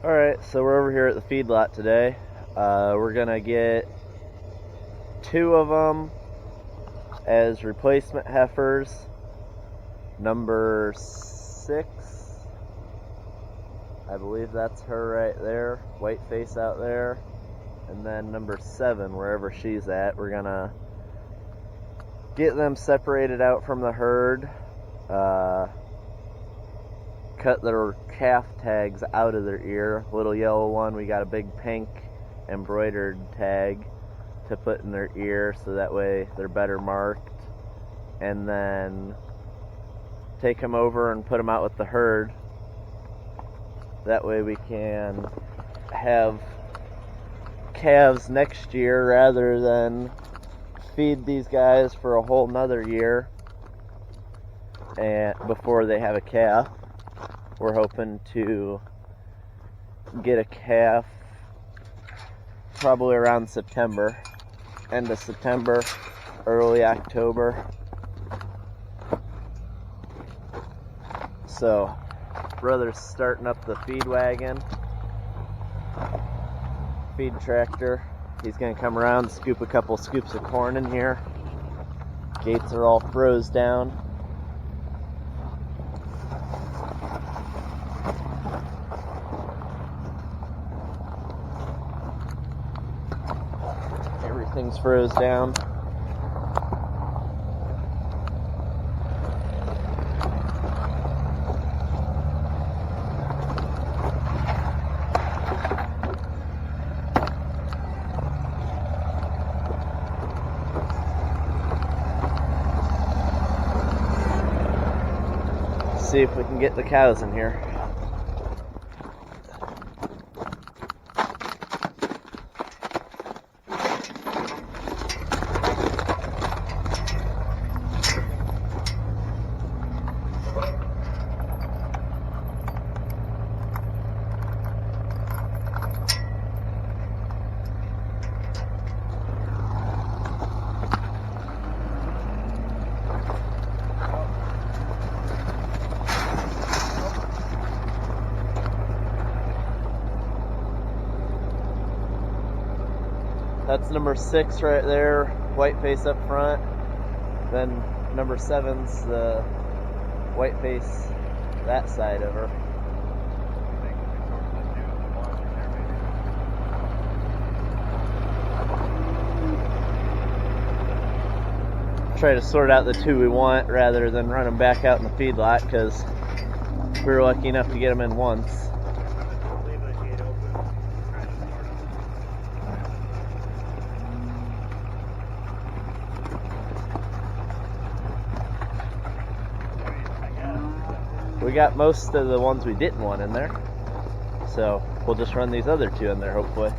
Alright, so we're over here at the feedlot today. We're gonna get 2 of them as replacement heifers. Number 6, I believe that's her right there, white face out there. And then number 7, wherever she's at, we're gonna get them separated out from the herd. Cut their calf tags out of their ear. Little yellow one, we got a big pink embroidered tag to put in their ear so that way they're better marked. And then take them over and put them out with the herd. That way we can have calves next year rather than feed these guys for a whole nother year and before they have a calf. We're hoping to get a calf probably around September, end of September, early October. So, brother's starting up the feed wagon, feed tractor. He's gonna come around and scoop a couple scoops of corn in here. Gates are all froze down. Everything's froze down. See if we can get the cows in here. That's number 6 right there, white face up front. Then number 7's the white face that side of her. Try to sort out the 2 we want rather than run them back out in the feedlot because we were lucky enough to get them in once. We got most of the ones we didn't want in there, so we'll just run these other 2 in there hopefully.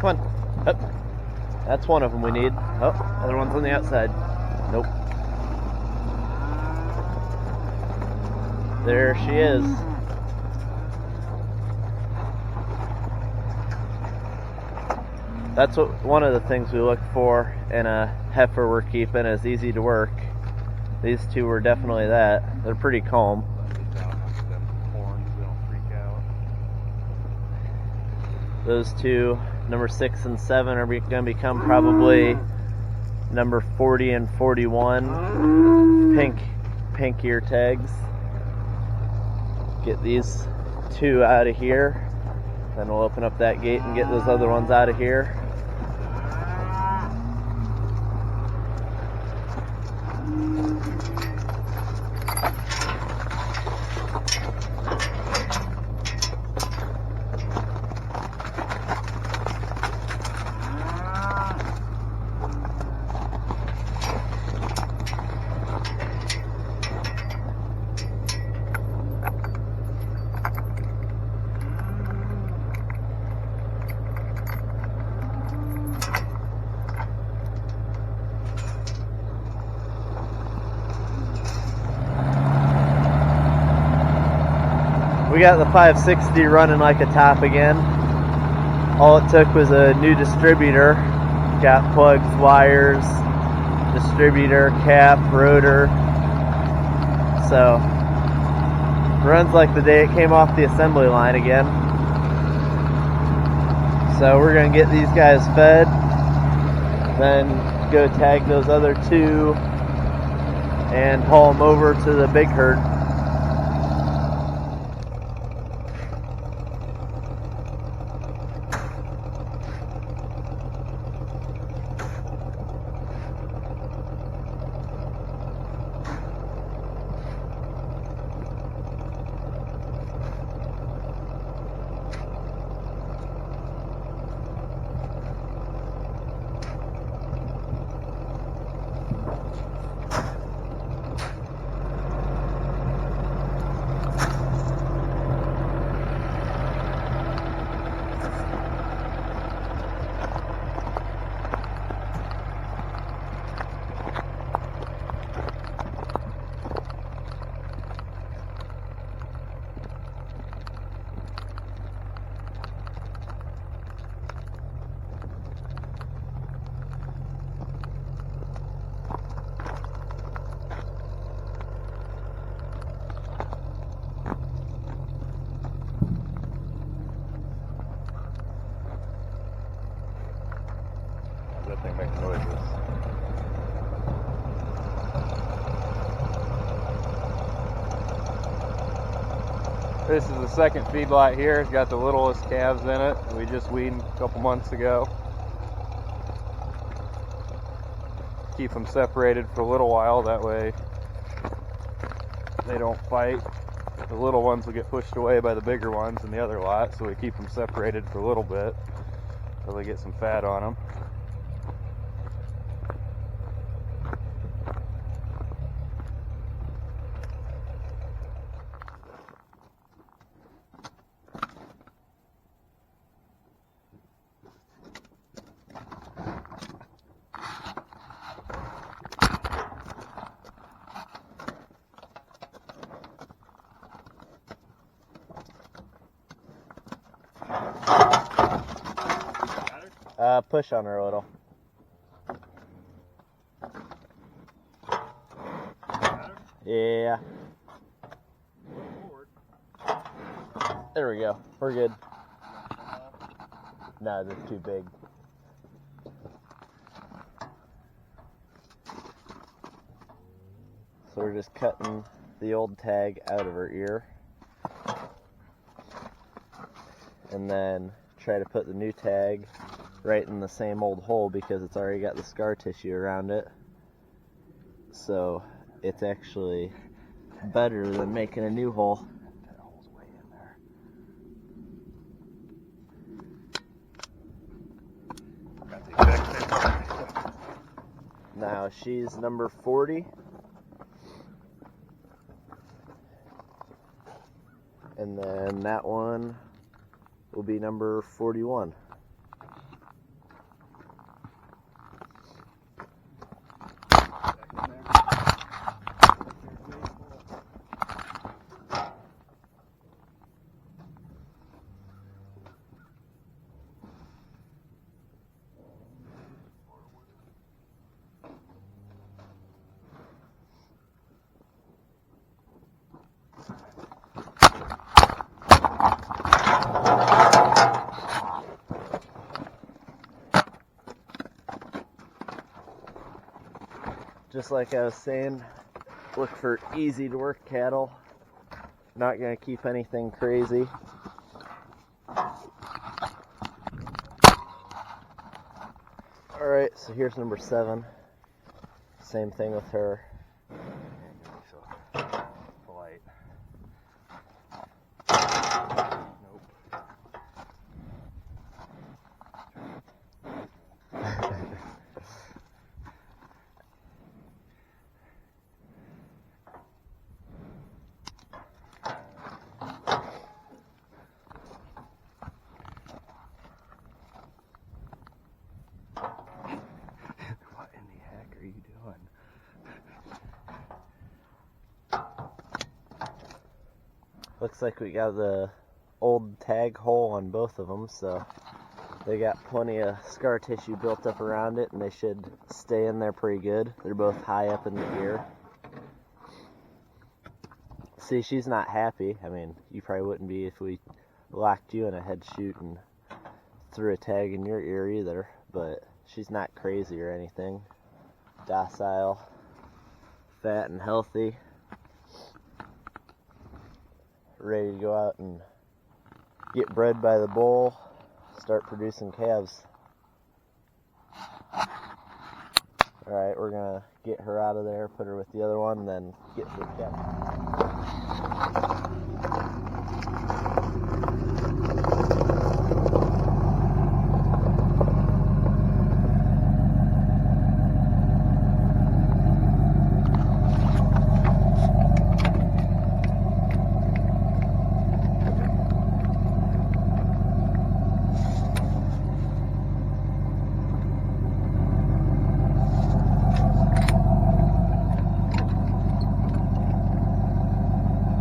Come on, up. That's one of them we need. Oh, other one's on the outside. Nope. There she is. That's one of the things we look for in a heifer we're keeping is easy to work. These 2 were definitely that. They're pretty calm. Those 2, number 6 and 7, are going to become probably number 40 and 41 pink ear tags. Get these 2 out of here, then we'll open up that gate and get those other ones out of here. We got the 560 running like a top again. All it took was a new distributor. Got plugs, wires, distributor, cap, rotor. So, runs like the day it came off the assembly line again. So we're gonna get these guys fed, then go tag those other two and haul them over to the big herd. That thing makes noises. This is the second feedlot here. It's got the littlest calves in it. We just weaned a couple months ago. Keep them separated for a little while, that way they don't fight. The little ones will get pushed away by the bigger ones in the other lot, so we keep them separated for a little bit until they get some fat on them. Push on her a little. Yeah. There we go. We're good. No, they're too big. So we're just cutting the old tag out of her ear. And then try to put the new tag right in the same old hole because it's already got the scar tissue around it. So it's actually better than making a new hole. That hole's way in there. Now she's number 40. And then that one will be number 41. Just like I was saying, look for easy to work cattle. Not going to keep anything crazy. Alright, so here's number 7. Same thing with her. Polite. What in the heck are you doing? Looks like we got the old tag hole on both of them, so they got plenty of scar tissue built up around it, and they should stay in there pretty good. They're both high up in the ear. See, she's not happy. I mean, you probably wouldn't be if we locked you in a head chute and threw a tag in your ear either, but she's not crazy or anything. Docile, fat and healthy, ready to go out and get bred by the bull, start producing calves. Alright, we're gonna get her out of there, put her with the other one, and then get to the calf.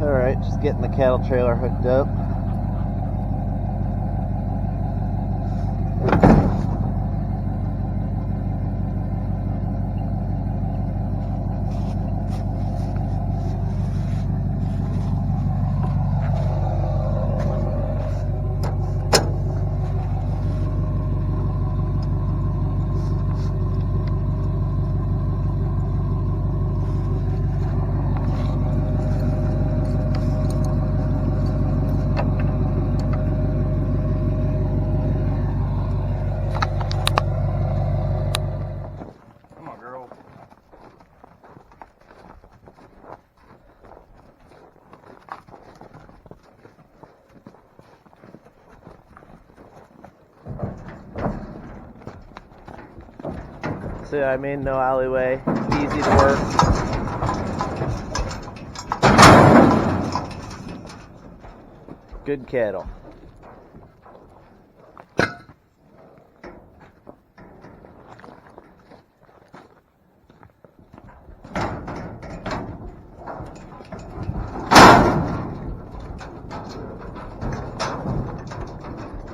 Alright, just getting the cattle trailer hooked up. See what I mean? No alleyway, easy to work. Good cattle.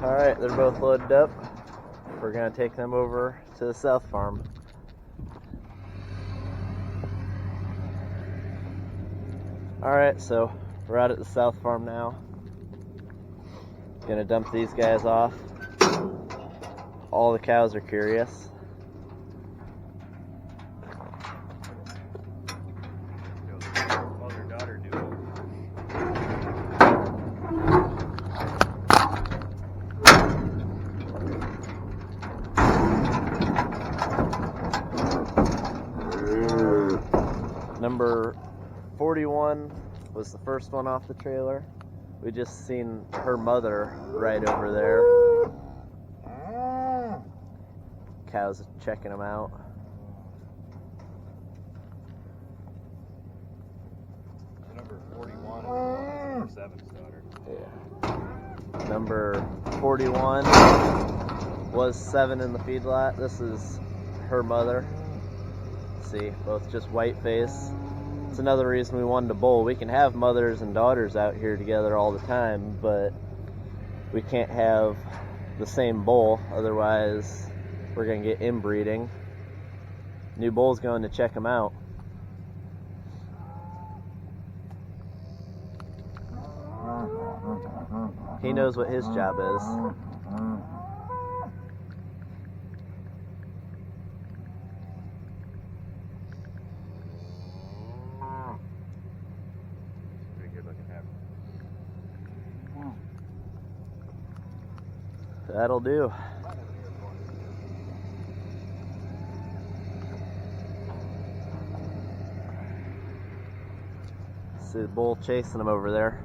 Alright, they're both loaded up. We're going to take them over to the south farm. Alright, so we're out at the south farm now. Gonna dump these guys off. All the cows are curious. Mother-daughter duo. Number 41 was the first one off the trailer. We just seen her mother right over there. Cows checking them out. Number 41 is number 7's daughter. Yeah. Number 41 was 7 in the feedlot. This is her mother. See, both just white face. It's another reason we wanted to bull. We can have mothers and daughters out here together all the time, but we can't have the same bull, otherwise we're going to get inbreeding. New bull's going to check them out. He knows what his job is. That'll do. See the bull chasing him over there.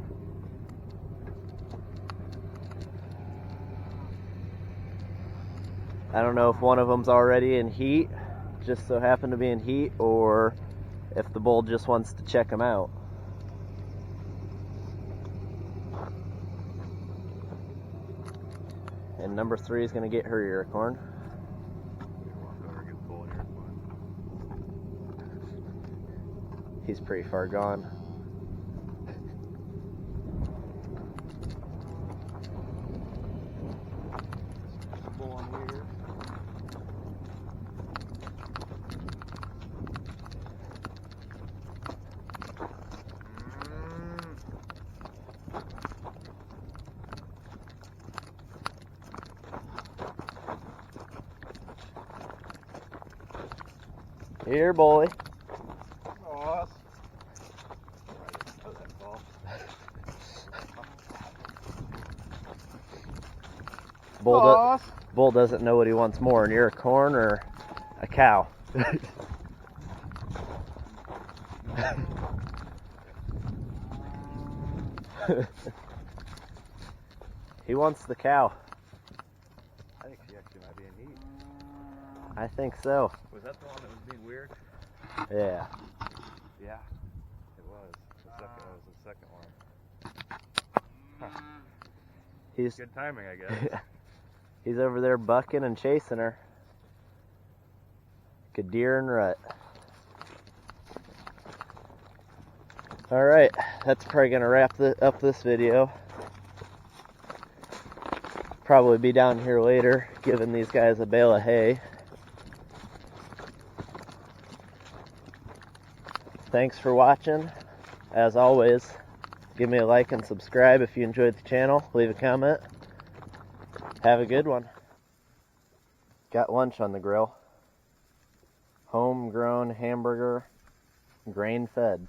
I don't know if one of them's already in heat, just so happened to be in heat, or if the bull just wants to check him out. And number 3 is going to get her ear corn. He's pretty far gone. Here, boy. Boss. Bull doesn't know what he wants more, an ear of corn or a cow. He wants the cow. I think she actually might be in heat. I think so. Was that the one that was being weird? Yeah. Yeah, it was. That was the second one. Huh. He's Good timing, I guess. He's over there bucking and chasing her. Like a deer in rut. Alright, that's probably going to wrap up this video. Probably be down here later giving these guys a bale of hay. Thanks for watching. As always, give me a like and subscribe if you enjoyed the channel. Leave a comment. Have a good one. Got lunch on the grill. Homegrown hamburger, grain fed.